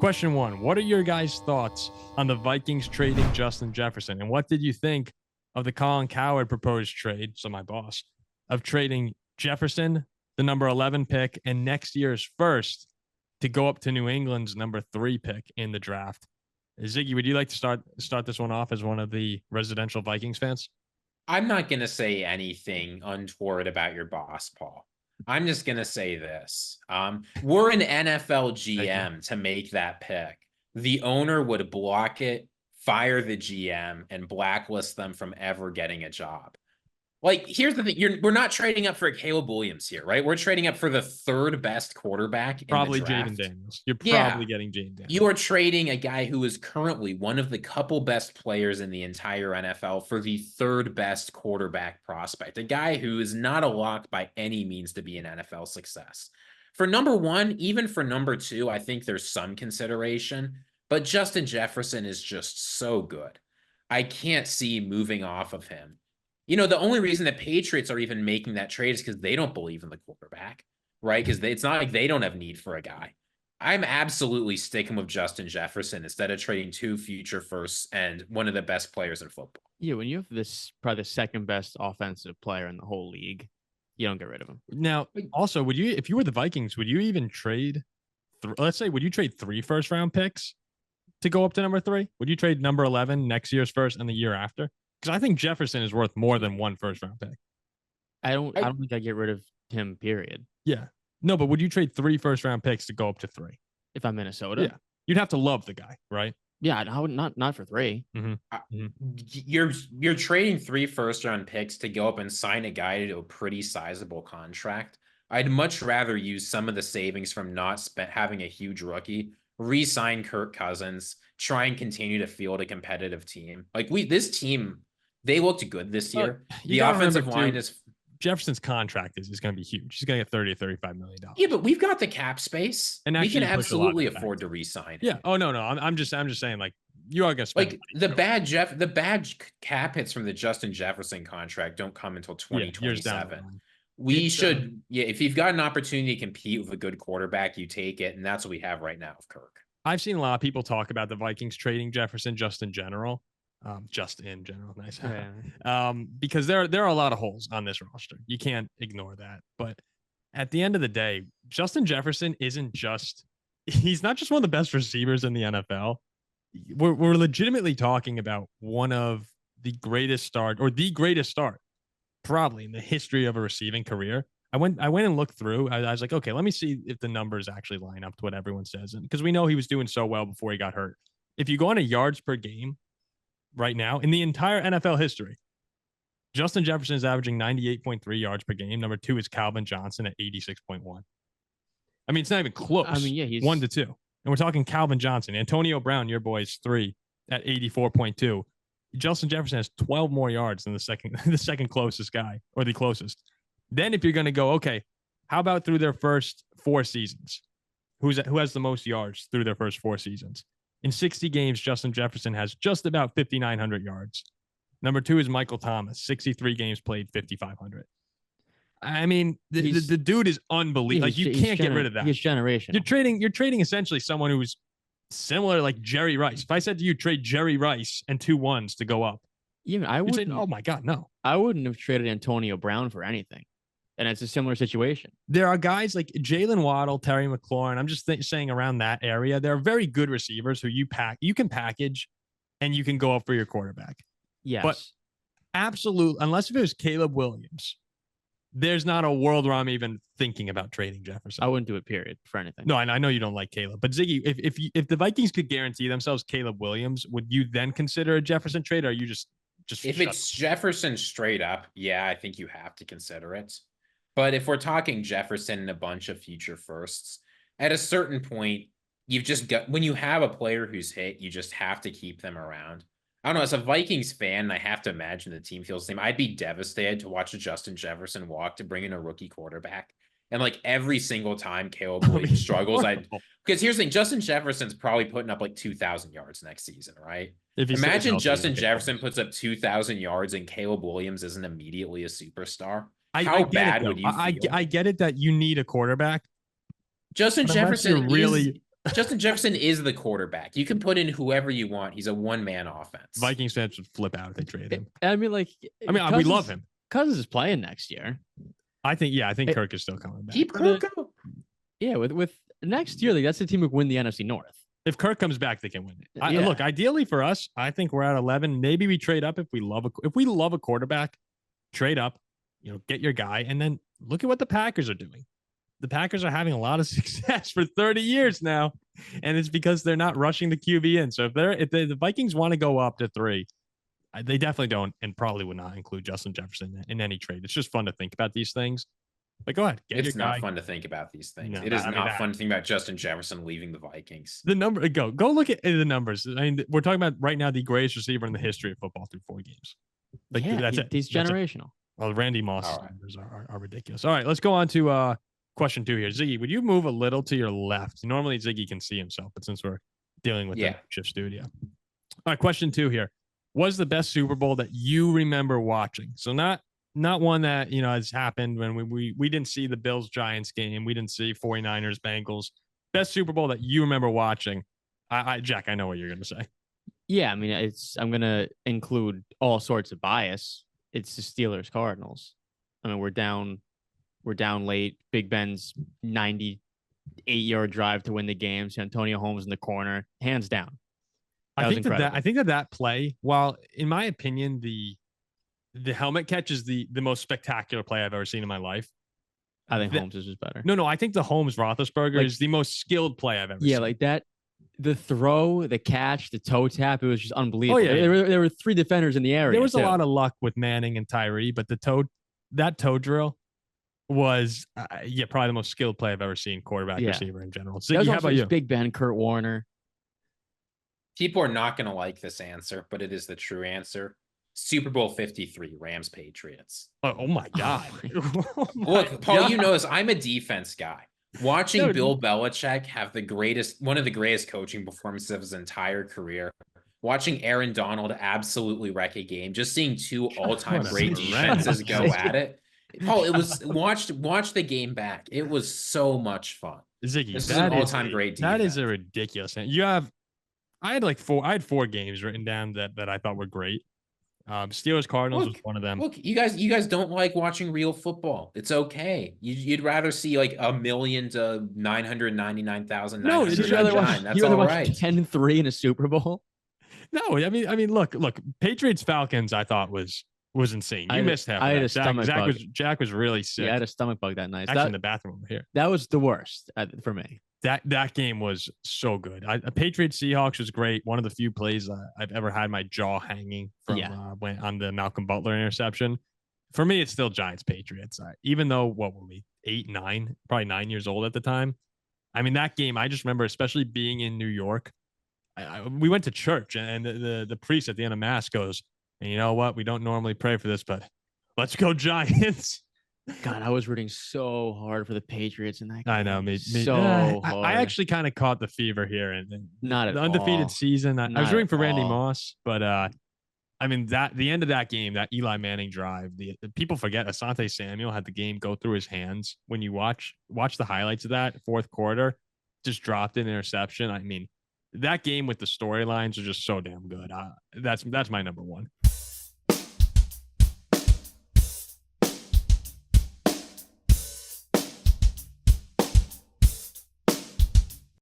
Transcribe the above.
Question one, what are your guys' thoughts on the Vikings trading Justin Jefferson? And what did you think of the Colin Cowherd proposed trade, so my boss, of trading Jefferson, the number 11 pick, and next year's first to go up to New England's number 3 pick in the draft? Ziggy, would you like to start this one off as one of the residential Vikings fans? I'm not going to say anything untoward about your boss, Paul. I'm just going to say this. We're an NFL GM to make that pick. The owner would block it, fire the GM, and blacklist them from ever getting a job. Like, here's the thing. We're not trading up for Caleb Williams here, right? We're trading up for the 3rd best quarterback in Probably the draft. Jaden Daniels. You're probably getting Jaden Daniels. You are trading a guy who is currently one of the couple best players in the entire NFL for the 3rd best quarterback prospect, a guy who is not a lock by any means to be an NFL success. For number 1, even for number 2, I think there's some consideration, but Justin Jefferson is just so good. I can't see moving off of him. You know, the only reason the Patriots are even making that trade is because they don't believe in the quarterback, right? Because it's not like they don't have need for a guy. I'm absolutely sticking with Justin Jefferson instead of trading 2 future firsts and one of the best players in football. Yeah, when you have this probably the 2nd best offensive player in the whole league, you don't get rid of him. Now, also, would you, if you were the Vikings, would you even trade, let's say, would you trade 3 first-round picks to go up to number 3? Would you trade number 11 next year's first and the year after? Because I think Jefferson is worth more than 1 first-round pick. I don't think I get rid of him, period. Yeah. No, but would you trade 3 first-round picks to go up to 3? If I'm Minnesota? Yeah. You'd have to love the guy, right? Yeah, I would not for 3. You're trading 3 first-round picks to go up and sign a guy to a pretty sizable contract. I'd much rather use some of the savings from not having a huge rookie, re-sign Kirk Cousins, try and continue to field a competitive team. Like this team, they looked good this year. The offensive line is Jefferson's contract is going to be huge. He's going to get $30 to $35 million. Yeah, but we've got the cap space, and we can absolutely afford to re-sign. Yeah. Oh no. I'm just saying, like, you are going to spend the bad cap hits from the Justin Jefferson contract don't come until 2027. We should, if you've got an opportunity to compete with a good quarterback, you take it, and that's what we have right now with Kirk. I've seen a lot of people talk about the Vikings trading Jefferson just in general. Nice. Because there are a lot of holes on this roster. You can't ignore that. But at the end of the day, Justin Jefferson he's not just one of the best receivers in the NFL. We're legitimately talking about one of the greatest start probably in the history of a receiving career. I went and looked through. I was like, okay, let me see if the numbers actually line up to what everyone says. And because we know he was doing so well before he got hurt. If you go on a yards per game right now in the entire NFL history, Justin Jefferson is averaging 98.3 yards per game. Number 2 is Calvin Johnson at 86.1. I mean, it's not even close. I mean, yeah, he's 1 to 2. And we're talking Calvin Johnson. Antonio Brown, your boy's 3 at 84.2. Justin Jefferson has 12 more yards than the second closest guy, or the closest. Then if you're going to go, okay, how about through their first 4 seasons? Who has the most yards through their first 4 seasons? In 60 games, Justin Jefferson has just about 5,900 yards. Number 2 is Michael Thomas, 63 games played, 5,500. I mean, the dude is unbelievable. Like, you can't get rid of that. He's generation. You're trading essentially someone who's similar, like Jerry Rice. If I said to you, trade Jerry Rice and 2 1s to go up, even I would say, oh my God, no. I wouldn't have traded Antonio Brown for anything. And it's a similar situation. There are guys like Jalen Waddle, Terry McLaurin. I'm just saying around that area, there are very good receivers who you can package and you can go up for your quarterback. Yes. But absolute, unless if it was Caleb Williams, there's not a world where I'm even thinking about trading Jefferson. I wouldn't do it, period, for anything. No, I know you don't like Caleb. But Ziggy, if the Vikings could guarantee themselves Caleb Williams, would you then consider a Jefferson trade, or are you just if it's Jefferson straight up, yeah, I think you have to consider it. But if we're talking Jefferson and a bunch of future firsts, at a certain point, you've just got, when you have a player who's hit, you just have to keep them around. I don't know, as a Vikings fan, I have to imagine the team feels the same. I'd be devastated to watch a Justin Jefferson walk to bring in a rookie quarterback. And like every single time Caleb Williams struggles, because here's the thing, Justin Jefferson's probably putting up like 2,000 yards next season, right? Imagine Justin Jefferson puts up 2,000 yards and Caleb Williams isn't immediately a superstar. How bad would you feel? I get it that you need a quarterback. Justin Jefferson really Justin Jefferson is the quarterback. You can put in whoever you want. He's a one-man offense. Vikings fans would flip out if they traded him. I mean, like, we love him. Cousins is playing next year. I think Kirk is still coming back. Keep Kirk up. Yeah, with next year, like that's the team who win the NFC North. If Kirk comes back, they can win it. Look, ideally for us, I think we're at 11. Maybe we trade up if we love a quarterback. Trade up, get your guy, and then look at what the Packers are doing. The Packers are having a lot of success for 30 years now, and it's because they're not rushing the QB in. So if the Vikings want to go up to 3, they definitely don't, and probably would not include Justin Jefferson in any trade. It's just fun to think about these things. But go ahead. It's not fun to think about these things. No, it is not fun to think about Justin Jefferson leaving the Vikings. The number, go look at the numbers. I mean, we're talking about right now the greatest receiver in the history of football through 4 games. That's it. He's generational. Well, Randy Moss's numbers are ridiculous. All right, let's go on to question 2 here. Ziggy, would you move a little to your left? Normally Ziggy can see himself, but since we're dealing with the shift studio. All right, question 2 here. Was the best Super Bowl that you remember watching? So not one that has happened when we didn't see the Bills Giants game, we didn't see 49ers Bengals. Best Super Bowl that you remember watching. Jack, I know what you're gonna say. Yeah, I mean I'm gonna include all sorts of bias. It's the Steelers Cardinals. I mean we're down late. Big Ben's 98-yard drive to win the game. Antonio Holmes in the corner, hands down. I think that play, while in my opinion the helmet catch is the most spectacular play I've ever seen in my life. I think Holmes is just better. No, I think the Holmes Roethlisberger is the most skilled play I've ever seen. Yeah, like that. The throw, the catch, the toe tap, it was just unbelievable. Oh, yeah. There were 3 defenders in the area. There was a lot of luck with Manning and Tyree, but that toe drill was probably the most skilled play I've ever seen, quarterback receiver in general. Ziggy, how about you? Big Ben, Kurt Warner. People are not going to like this answer, but it is the true answer. Super Bowl 53, Rams Patriots. Oh my God. Look, Paul, you know this. I'm a defense guy. Watching Bill Belichick have one of the greatest coaching performances of his entire career. Watching Aaron Donald absolutely wreck a game. Just seeing 2 all-time great defenses go at it. Paul, it was watch the game back. It was so much fun. Ziggy, this is an all-time great defense. That is a ridiculous thing. I had 4 games written down that I thought were great. Steelers Cardinals was one of them. Look, you guys don't like watching real football. It's okay. You'd rather see like 1,000,000 to 999,000. No, you'd rather watch 10-3 in a Super Bowl. No, I mean, look, Patriots Falcons. I thought was insane. You missed half. I had a stomach bug. Jack was really sick. Yeah, I had a stomach bug that night. Actually, in the bathroom over here. That was the worst for me. That game was so good. Patriots Seahawks was great. One of the few plays I've ever had my jaw hanging from when on the Malcolm Butler interception. For me, it's still Giants Patriots. Even though what were we 8, 9, probably 9 years old at the time. I mean that game. I just remember, especially being in New York. We went to church and the priest at the end of mass goes, and you know what? We don't normally pray for this, but let's go Giants. God, I was rooting so hard for the Patriots in that game. I know, hard. I actually kind of caught the fever here, and not at the undefeated all. season. I was rooting for Randy Moss, but I mean the end of that game, that Eli Manning drive, the people forget Asante Samuel had the game go through his hands. When you watch the highlights of that 4th quarter, just dropped an interception. I mean, that game with the storylines are just so damn good. That's my number 1.